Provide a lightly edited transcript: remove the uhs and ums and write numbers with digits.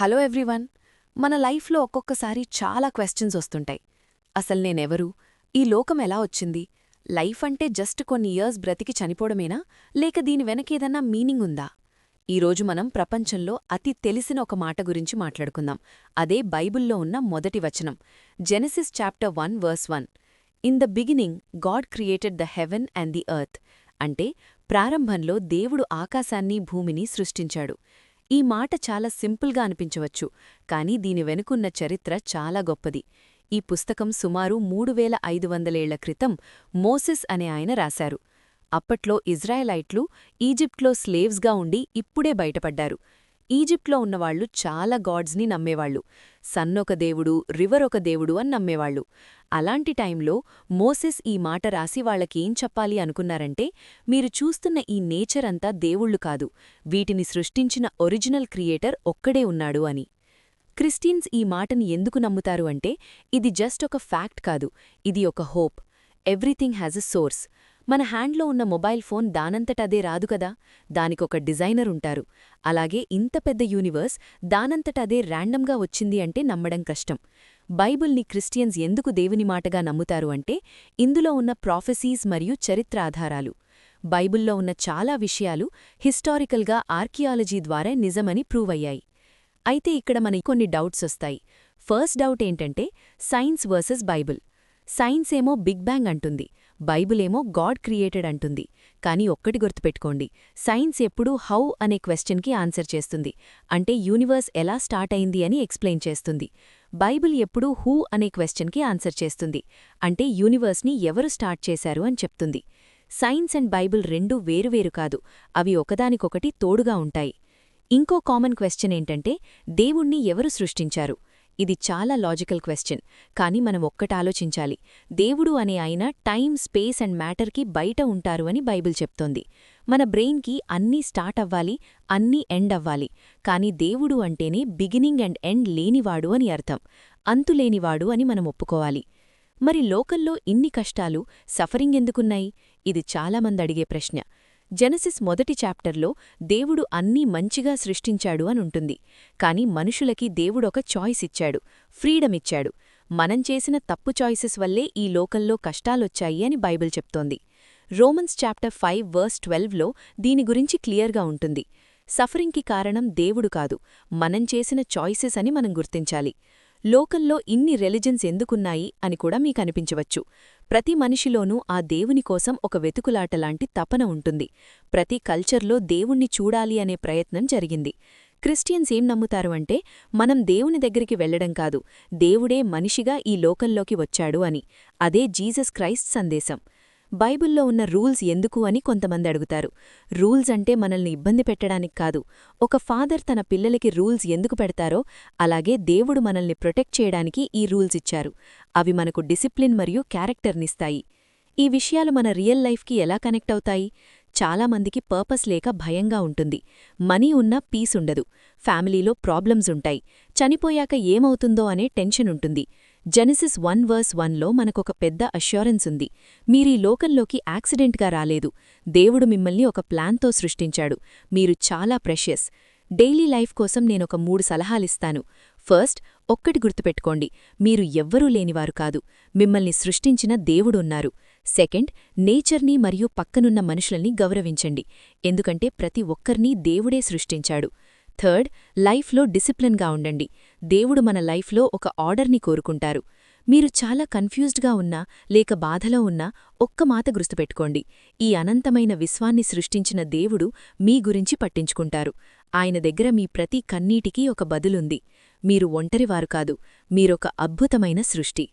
Hello everyone. మన లైఫ్లో ఒక్కొక్కసారి చాలా క్వశ్చన్స్ వస్తుంటాయి. అసలు నేనెవరు? ఈ లోకం ఎలా వచ్చింది? లైఫ్ అంటే జస్ట్ కొన్ని ఇయర్స్ బ్రతికి చనిపోవడమేనా, లేక దీని వెనకేదన్నా మీనింగ్ ఉందా? ఈరోజు మనం ప్రపంచంలో అతి తెలిసిన ఒక మాట గురించి మాట్లాడుకుందాం. అదే బైబిల్లో ఉన్న మొదటి వచనం, Genesis chapter 1 verse 1. In the beginning God created the heaven and the earth. అంటే ప్రారంభంలో దేవుడు ఆకాశాన్ని భూమిని సృష్టించాడు. ఈ మాట చాలా సింపుల్గా అనిపించవచ్చు, కానీ దీని వెనుకున్న చరిత్ర చాలా గొప్పది. ఈ పుస్తకం సుమారు 3500 ఏళ్ల క్రితం మోసెస్ అనే ఆయన రాశారు. అప్పట్లో ఇజ్రాయెలైట్లు ఈజిప్ట్లో స్లేవ్స్గా ఉండి ఇప్పుడే బయటపడ్డారు. ఈజిప్ట్లో ఉన్నవాళ్లు చాలా గాడ్స్ని నమ్మేవాళ్లు. సన్నొక దేవుడు, రివర్ ఒక దేవుడు అని నమ్మేవాళ్లు. అలాంటి టైంలో మోసెస్ ఈ మాట రాసి వాళ్లకేం చెప్పాలి అనుకున్నారంటే, మీరు చూస్తున్న ఈ నేచర్ అంతా దేవుళ్ళు కాదు, వీటిని సృష్టించిన ఒరిజినల్ క్రియేటర్ ఒక్కడే ఉన్నాడు అని. క్రిస్టియన్స్ ఈ మాటని ఎందుకు నమ్ముతారు అంటే, ఇది జస్ట్ ఒక ఫ్యాక్ట్ కాదు, ఇది ఒక hope. Everything has a source. మన హ్యాండ్లో ఉన్న మొబైల్ ఫోన్ దానంతటదే రాదు కదా, దానికొక డిజైనర్ ఉంటారు. అలాగే ఇంత పెద్ద యూనివర్స్ దానంతటదే ర్యాండమ్గా వచ్చింది అంటే నమ్మడం కష్టం. బైబిల్ని క్రిస్టియన్స్ ఎందుకు దేవుని మాటగా నమ్ముతారు అంటే, ఇందులో ఉన్న ప్రాఫెసీస్ మరియు చరిత్ర ఆధారాలు. బైబిల్లో ఉన్న చాలా విషయాలు హిస్టారికల్గా ఆర్కియాలజీ ద్వారా నిజమని ప్రూవ్ అయ్యాయి. అయితే ఇక్కడ మనకి కొన్ని డౌట్స్ వస్తాయి. ఫస్ట్ డౌట్ ఏంటంటే, సైన్స్ వర్సెస్ బైబిల్. సైన్స్ ఏమో బిగ్ బ్యాంగ్ అంటుంది, బైబిలేమో గాడ్ క్రియేటెడ్ అంటుంది. కానీ ఒక్కటి గుర్తుపెట్టుకోండి, సైన్స్ ఎప్పుడూ హౌ అనే క్వశ్చన్కి ఆన్సర్ చేస్తుంది, అంటే యూనివర్స్ ఎలా స్టార్ట్ అయింది అని ఎక్స్ప్లెయిన్ చేస్తుంది. బైబిల్ ఎప్పుడూ హూ అనే క్వశ్చన్కి ఆన్సర్ చేస్తుంది, అంటే యూనివర్స్ని ఎవరు స్టార్ట్ చేశారు అని చెప్తుంది. సైన్స్ అండ్ బైబిల్ రెండూ వేరువేరు కాదు, అవి ఒకదానికొకటి తోడుగా ఉంటాయి. ఇంకో కామన్ క్వశ్చన్ ఏంటంటే, దేవుణ్ణి ఎవరు సృష్టించారు? ఇది చాలా లాజికల్ క్వశ్చన్, కానీ మనం ఒక్కటాలోచించాలి. దేవుడు అనే ఆయన టైం, స్పేస్ అండ్ మ్యాటర్కి బయట ఉంటారు అని బైబిల్ చెప్తోంది. మన బ్రెయిన్కి అన్నీ స్టార్ట్ అవ్వాలి, అన్నీ ఎండ్ అవ్వాలి, కానీ దేవుడు అంటేనే బిగినింగ్ అండ్ ఎండ్ లేనివాడు అని అర్థం, అంతులేనివాడు అని మనం ఒప్పుకోవాలి. మరి లోకల్లో ఇన్ని కష్టాలు, సఫరింగ్ ఎందుకున్నాయి? ఇది చాలామంది అడిగే ప్రశ్న. జెనసిస్ మొదటి చాప్టర్లో దేవుడు అన్నీ మంచిగా సృష్టించాడు అనుంటుంది. కాని మనుషులకి దేవుడొక చాయిస్ ఇచ్చాడు, ఫ్రీడమ్ ఇచ్చాడు. మనం చేసిన తప్పు చాయిసెస్ వల్లే ఈ లోకంలో కష్టాలొచ్చాయి అని బైబిల్ చెప్తోంది. రోమన్స్ చాప్టర్ 5 వర్స్ 12లో దీని గురించి క్లియర్గా ఉంటుంది. సఫరింగ్కి కారణం దేవుడు కాదు, మనం చేసిన చాయిసెస్ అని మనం గుర్తించాలి. లోకంలో ఇన్ని రిలిజన్స్ ఎందుకున్నాయి అని కూడా మీకనిపించవచ్చు. ప్రతి మనిషిలోనూ ఆ దేవుని కోసం ఒక వెతుకులాటలాంటి తపన ఉంటుంది. ప్రతి కల్చర్లో దేవుణ్ణి చూడాలి అనే ప్రయత్నం జరిగింది. క్రిస్టియన్స్ ఏం నమ్ముతారు అంటే, మనం దేవుని దగ్గరికి వెళ్లడం కాదు, దేవుడే మనిషిగా ఈ లోకంలోకి వచ్చాడు అని. అదే జీసస్ క్రైస్ట్ సందేశం. బైబిల్లో ఉన్న రూల్స్ ఎందుకు అని కొంతమంది అడుగుతారు. రూల్స్ అంటే మనల్ని ఇబ్బంది పెట్టడానికి కాదు. ఒక ఫాదర్ తన పిల్లలకి రూల్స్ ఎందుకు పెడతారో, అలాగే దేవుడు మనల్ని ప్రొటెక్ట్ చేయడానికి ఈ రూల్స్ ఇచ్చారు. అవి మనకు డిసిప్లిన్ మరియు క్యారెక్టర్నిస్తాయి. ఈ విషయాలు మన రియల్ లైఫ్కి ఎలా కనెక్ట్ అవుతాయి? చాలామందికి పర్పస్ లేక భయంగా ఉంటుంది. మనీ ఉన్నా పీస్ ఉండదు, ఫ్యామిలీలో ప్రాబ్లమ్స్ ఉంటాయి, చనిపోయాక ఏమవుతుందో అనే టెన్షన్ ఉంటుంది. జెనసిస్ 1 వర్స్ 1లో మనకొక పెద్ద అష్యూరెన్స్ ఉంది. మీరీ లోకంలోకి యాక్సిడెంట్గా రాలేదు, దేవుడు మిమ్మల్ని ఒక ప్లాన్తో సృష్టించాడు, మీరు చాలా ప్రెషియస్. డైలీ లైఫ్ కోసం నేనొక 3 సలహాలిస్తాను. ఫస్ట్, ఒక్కటి గుర్తుపెట్టుకోండి, మీరు ఎవ్వరూ లేనివారు కాదు, మిమ్మల్ని సృష్టించిన దేవుడున్నారు. సెకండ్, నేచర్ని మరియు పక్కనున్న మనుషుల్ని గౌరవించండి, ఎందుకంటే ప్రతి ఒక్కర్నీ దేవుడే సృష్టించాడు. థర్డ్, లైఫ్లో డిసిప్లిన్గా ఉండండి, దేవుడు మన లైఫ్లో ఒక ఆర్డర్ని కోరుకుంటారు. మీరు చాలా కన్ఫ్యూజ్డ్గా ఉన్నా లేక బాధలో ఉన్నా ఒక్క మాట గుర్తుపెట్టుకోండి, ఈ అనంతమైన విశ్వాన్ని సృష్టించిన దేవుడు మీ గురించి పట్టించుకుంటారు. ఆయన దగ్గర మీ ప్రతి కన్నీటికీ ఒక బదులుంది. మీరు ఒంటరివారు కాదు, మీరొక అద్భుతమైన సృష్టి.